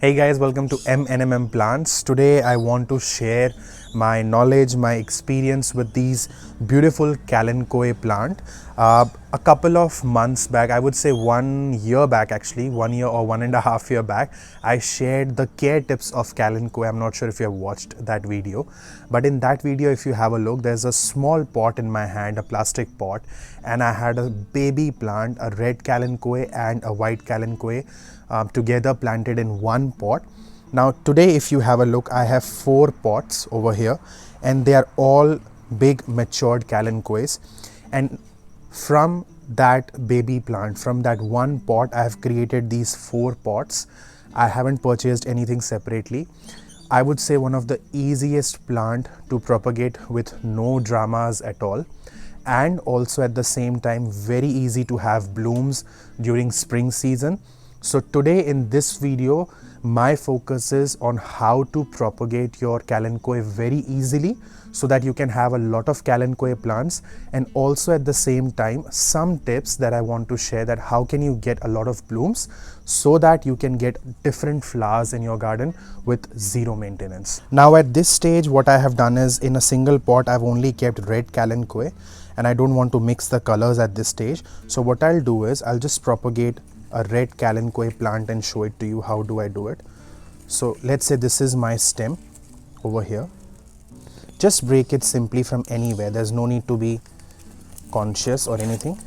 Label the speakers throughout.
Speaker 1: Hey guys, welcome to MNMM Plants. Today I want to share my knowledge, my experience with these beautiful Kalanchoe plant. A couple of months back, I would say 1 year back actually, 1 year or 1.5 years back, I shared the care tips of Kalanchoe. I'm not sure if you have watched that video, but in that video, if you have a look, there's a small pot in my hand, a plastic pot, and I had a baby plant, a red Kalanchoe and a white Kalanchoe together planted in one pot. Now today if you have a look, I have 4 pots over here and they are all big matured Kalanchoes, and from that baby plant, from that one pot, I have created these 4 pots. I haven't purchased anything separately. I would say one of the easiest plant to propagate with no dramas at all, and also at the same time very easy to have blooms during spring season. So today in this video, my focus is on how to propagate your Kalanchoe very easily so that you can have a lot of Kalanchoe plants, and also at the same time some tips that I want to share, that how can you get a lot of blooms so that you can get different flowers in your garden with zero maintenance. Now at this stage what I have done is, in a single pot I've only kept red Kalanchoe and I don't want to mix the colors at this stage. So what I'll do is I'll just propagate a red Kalanchoe plant and show it to you. How do I do it? So let's say this is my stem over here. Just break it simply from anywhere. There's no need to be conscious or anything.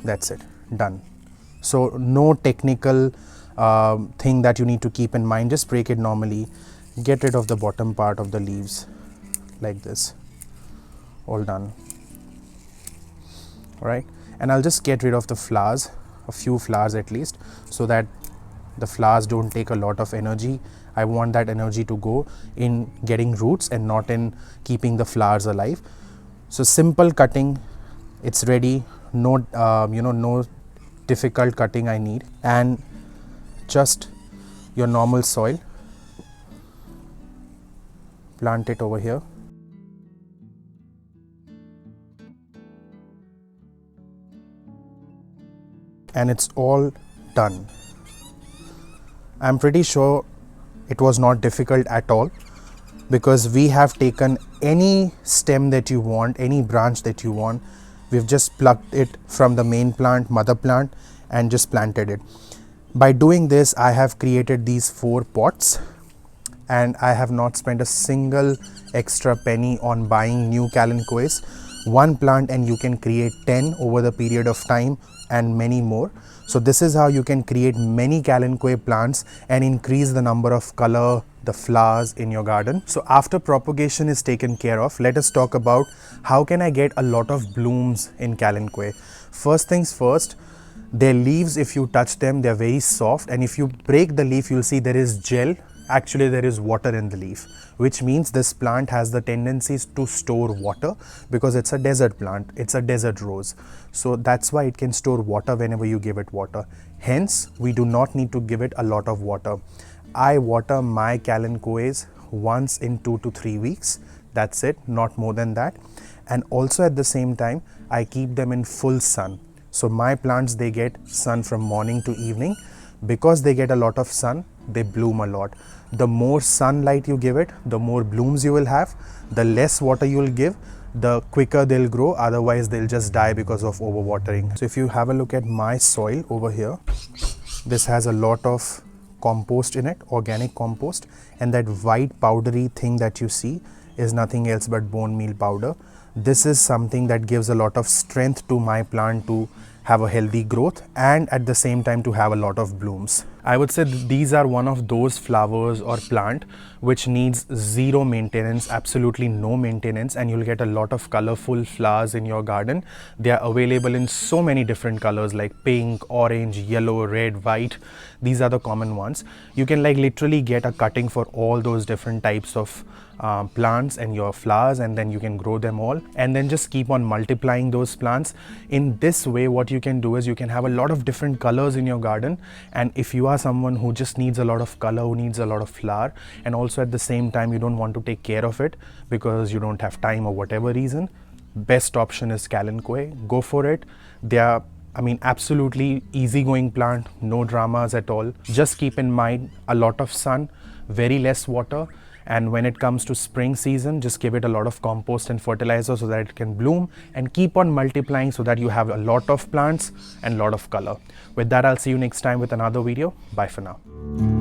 Speaker 1: That's it, done. So no technical thing that you need to keep in mind. Just break it normally. Get rid of the bottom part of the leaves like this. All done. All right. And I'll just get rid of the flowers, a few flowers at least, so that the flowers don't take a lot of energy. I want that energy to go in getting roots and not in keeping the flowers alive. So simple cutting, it's ready. No, no difficult cutting I need, and just your normal soil. Plant it over here. And it's all done. I'm pretty sure it was not difficult at all, because we have taken any stem that you want, any branch that you want. We've just plucked it from the main plant, mother plant, and just planted it. By doing this, I have created these 4 pots and I have not spent a single extra penny on buying new Kalanchoes. One plant and you can create 10 over the period of time, and many more. So this is how you can create many Kalanchoe plants and increase the number of color, the flowers in your garden. So after propagation is taken care of, let us talk about how can I get a lot of blooms in Kalanchoe. First things first, their leaves, if you touch them, they're very soft, and if you break the leaf, you'll see there is gel. Actually there is water in the leaf, which means this plant has the tendencies to store water because it's a desert plant, it's a desert rose. So that's why it can store water whenever you give it water. Hence, we do not need to give it a lot of water. I water my Kalanchoes once in 2 to 3 weeks. That's it, not more than that. And also at the same time, I keep them in full sun. So my plants, they get sun from morning to evening. Because they get a lot of sun, they bloom a lot. The more sunlight you give it, the more blooms you will have. The less water you will give, the quicker they'll grow. Otherwise they'll just die because of overwatering. So if you have a look at my soil over here, this has a lot of compost in it, organic compost, and that white powdery thing that you see is nothing else but bone meal powder. This is something that gives a lot of strength to my plant to have a healthy growth and at the same time to have a lot of blooms. I would say these are one of those flowers or plant which needs zero maintenance, absolutely no maintenance, and you'll get a lot of colorful flowers in your garden. They are available in so many different colors like pink, orange, yellow, red, white. These are the common ones. You can like literally get a cutting for all those different types of plants and your flowers, and then you can grow them all and then just keep on multiplying those plants. In this way, what you can do is you can have a lot of different colors in your garden, and if you are someone who just needs a lot of color, who needs a lot of flower, and also at the same time you don't want to take care of it because you don't have time or whatever reason, best option is Kalanchoe. Go for it. They are I mean, absolutely easygoing plant, no dramas at all. Just keep in mind a lot of sun, very less water, and when it comes to spring season, just give it a lot of compost and fertilizer so that it can bloom and keep on multiplying so that you have a lot of plants and a lot of color. With that, I'll see you next time with another video. Bye for now.